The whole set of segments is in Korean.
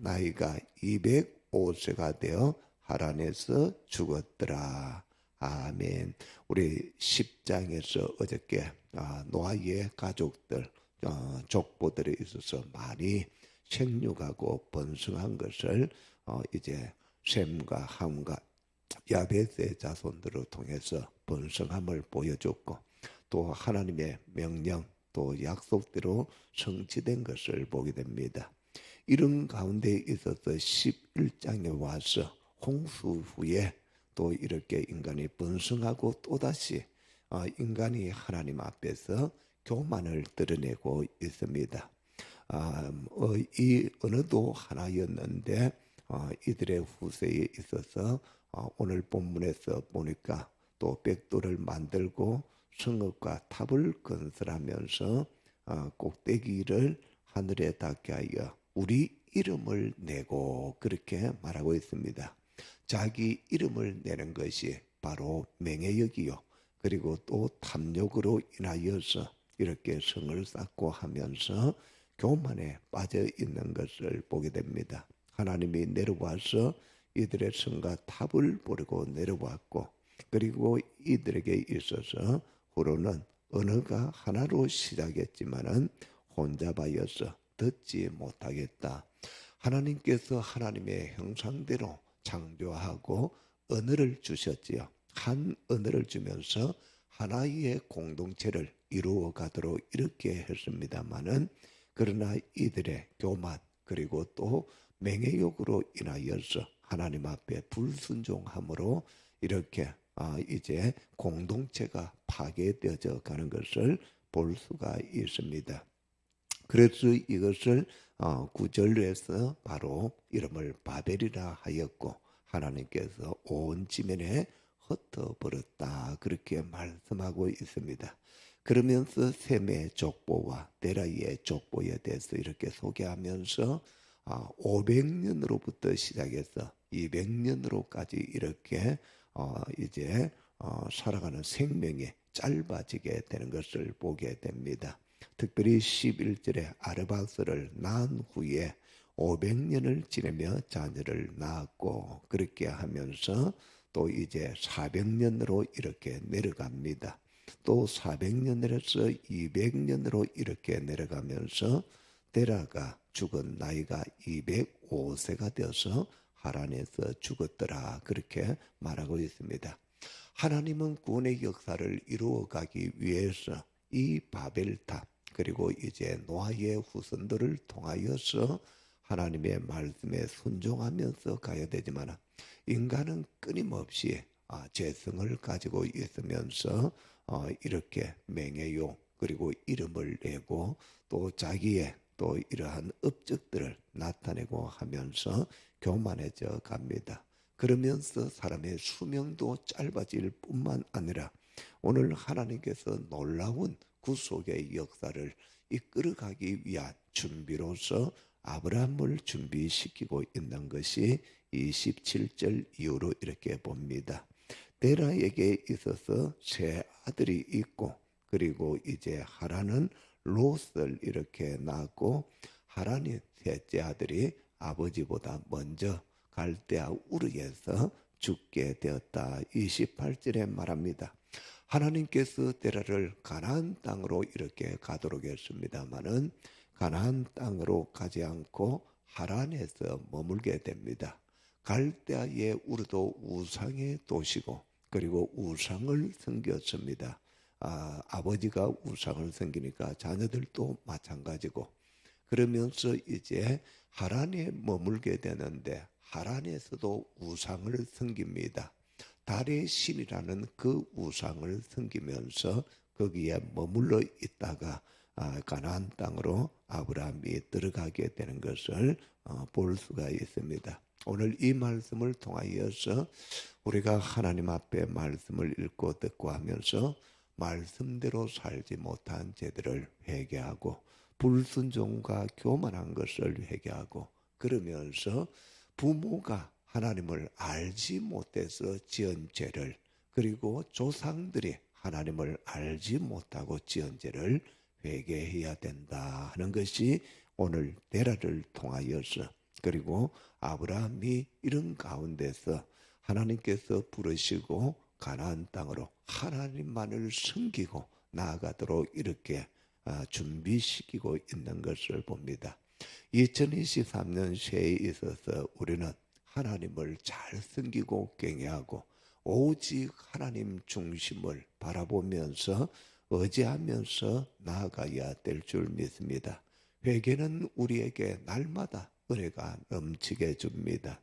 나이가 205세가 되어 하란에서 죽었더라. 아멘. 우리 10장에서 어저께 노아의 가족들, 족보들에 있어서 많이 생육하고 번성한 것을 이제 셈과 함과 야베스의 자손들을 통해서 번성함을 보여줬고, 또 하나님의 명령 또 약속대로 성취된 것을 보게 됩니다. 이런 가운데 있어서 11장에 와서 홍수 후에 또 이렇게 인간이 번성하고 또다시 인간이 하나님 앞에서 교만을 드러내고 있습니다. 이 언어도 하나였는데 이들의 후세에 있어서 오늘 본문에서 보니까 또 벽돌을 만들고 성읍과 탑을 건설하면서 꼭대기를 하늘에 닿게 하여 우리 이름을 내고 그렇게 말하고 있습니다. 자기 이름을 내는 것이 바로 맹해역이요, 그리고 또 탐욕으로 인하여서 이렇게 성을 쌓고 하면서 교만에 빠져 있는 것을 보게 됩니다. 하나님이 내려와서 이들의 성과 탑을 버리고 내려왔고, 그리고 이들에게 있어서 후로는 언어가 하나로 시작했지만은 혼잡하여서 듣지 못하겠다. 하나님께서 하나님의 형상대로 창조하고 언어를 주셨지요. 한 언어를 주면서 하나의 공동체를 이루어 가도록 이렇게 했습니다마는, 그러나 이들의 교만 그리고 또 맹해욕으로 인하여서 하나님 앞에 불순종함으로 이렇게 이제 공동체가 파괴되어져 가는 것을 볼 수가 있습니다. 그래서 이것을 구절에서 바로 이름을 바벨이라 하였고, 하나님께서 온 지면에 흩어버렸다 그렇게 말씀하고 있습니다. 그러면서 셈의 족보와 데라의 족보에 대해서 이렇게 소개하면서 500년으로부터 시작해서 200년으로까지 이렇게 이제 살아가는 생명이 짧아지게 되는 것을 보게 됩니다. 특별히 11절에 아르박스를 낳은 후에 500년을 지내며 자녀를 낳았고, 그렇게 하면서 또 이제 400년으로 이렇게 내려갑니다. 또 400년에서 200년으로 이렇게 내려가면서 데라가 죽은 나이가 205세가 되어서 하란에서 죽었더라 그렇게 말하고 있습니다. 하나님은 구원의 역사를 이루어가기 위해서 이 바벨탑 그리고 이제 노아의 후손들을 통하여서 하나님의 말씀에 순종하면서 가야 되지만, 인간은 끊임없이 죄성을 가지고 있으면서 이렇게 맹해요 그리고 이름을 내고 또 자기의 또 이러한 업적들을 나타내고 하면서 교만해져 갑니다. 그러면서 사람의 수명도 짧아질 뿐만 아니라 오늘 하나님께서 놀라운 구속의 역사를 이끌어가기 위한 준비로서 아브라함을 준비시키고 있는 것이 27절 이후로 이렇게 봅니다. 데라에게 있어서 세 아들이 있고, 그리고 이제 하란은 롯을 이렇게 낳았고, 하란의 셋째 아들이 아버지보다 먼저 갈대아 우르에서 죽게 되었다. 28절에 말합니다. 하나님께서 데라를 가나안 땅으로 이렇게 가도록 했습니다마는 가나안 땅으로 가지 않고 하란에서 머물게 됩니다. 갈대아의 우르도 우상의 도시고, 그리고 우상을 섬겼습니다. 아버지가 우상을 섬기니까 자녀들도 마찬가지고, 그러면서 이제 하란에 머물게 되는데 하란에서도 우상을 섬깁니다. 달의 신이라는 그 우상을 섬기면서 거기에 머물러 있다가 가나안 땅으로 아브라함이 들어가게 되는 것을 볼 수가 있습니다. 오늘 이 말씀을 통하여서 우리가 하나님 앞에 말씀을 읽고 듣고 하면서 말씀대로 살지 못한 죄들을 회개하고 불순종과 교만한 것을 회개하고, 그러면서 부모가 하나님을 알지 못해서 지은 죄를, 그리고 조상들이 하나님을 알지 못하고 지은 죄를 회개해야 된다 하는 것이 오늘 데라를 통하여서 그리고 아브라함이 이런 가운데서 하나님께서 부르시고 가나안 땅으로 하나님만을 섬기고 나아가도록 이렇게 준비시키고 있는 것을 봅니다. 2023년 새해에 있어서 우리는 하나님을 잘 섬기고 경외하고 오직 하나님 중심을 바라보면서 의지하면서 나아가야 될 줄 믿습니다. 회개는 우리에게 날마다 은혜가 넘치게 줍니다.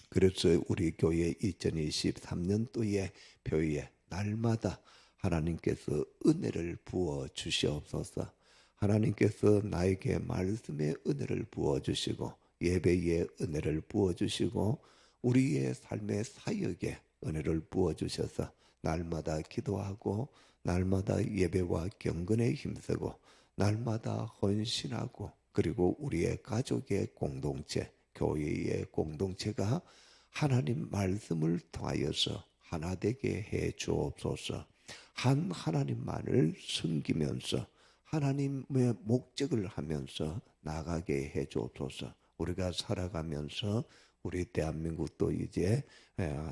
그래서 우리 교회 2023년도의 표에 날마다 하나님께서 은혜를 부어 주시옵소서. 하나님께서 나에게 말씀의 은혜를 부어 주시고 예배의 은혜를 부어 주시고 우리의 삶의 사역에 은혜를 부어 주셔서 날마다 기도하고 날마다 예배와 경건에 힘쓰고 날마다 헌신하고 그리고 우리의 가족의 공동체, 교회의 공동체가 하나님 말씀을 통하여서 하나 되게 해 주옵소서. 한 하나님만을 섬기면서 하나님의 목적을 하면서 나가게 해 주옵소서. 우리가 살아가면서 우리 대한민국도 이제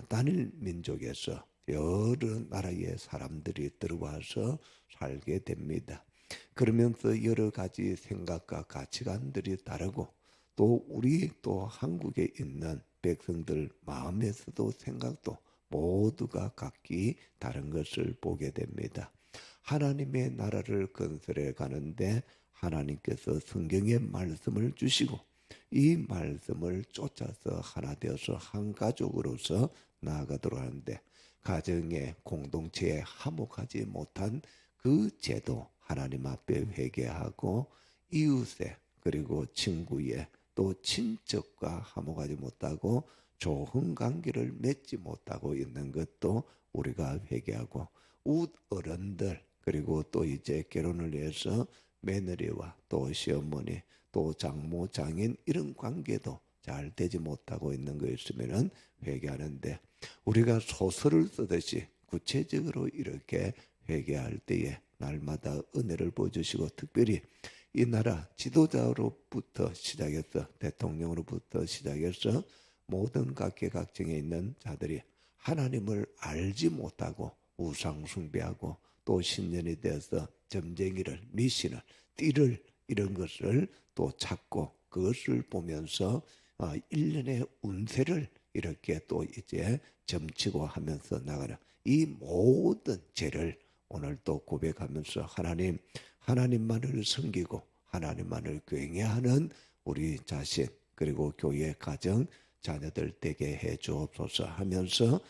단일 민족에서 여러 나라의 사람들이 들어와서 살게 됩니다. 그러면서 여러 가지 생각과 가치관들이 다르고 또 우리 또 한국에 있는 백성들 마음에서도 생각도 모두가 각기 다른 것을 보게 됩니다. 하나님의 나라를 건설해 가는데 하나님께서 성경의 말씀을 주시고 이 말씀을 쫓아서 하나 되어서 한 가족으로서 나아가도록 하는데 가정의 공동체에 화목하지 못한 그 죄도 하나님 앞에 회개하고 이웃에 그리고 친구에 또 친척과 화목하지 못하고 좋은 관계를 맺지 못하고 있는 것도 우리가 회개하고 웃 어른들 그리고 또 이제 결혼을 해서 며느리와 또 시어머니 또 장모 장인 이런 관계도 잘 되지 못하고 있는 거 있으면은 회개하는데 우리가 소설을 쓰듯이 구체적으로 이렇게 회개할 때에 날마다 은혜를 보여주시고 특별히 이 나라 지도자로부터 시작해서 대통령으로부터 시작해서 모든 각계각층에 있는 자들이 하나님을 알지 못하고 우상 숭배하고 또 신년이 되어서 점쟁이를 미신을 띠를 이런 것을 또 찾고 그것을 보면서 1년의 운세를 이렇게 또 이제 점치고 하면서 나가는 이 모든 죄를 오늘 또 고백하면서 하나님만을 섬기고 하나님만을 경외하는 우리 자신 그리고 교회 가정 자녀들 되게 해 주옵소서 하면서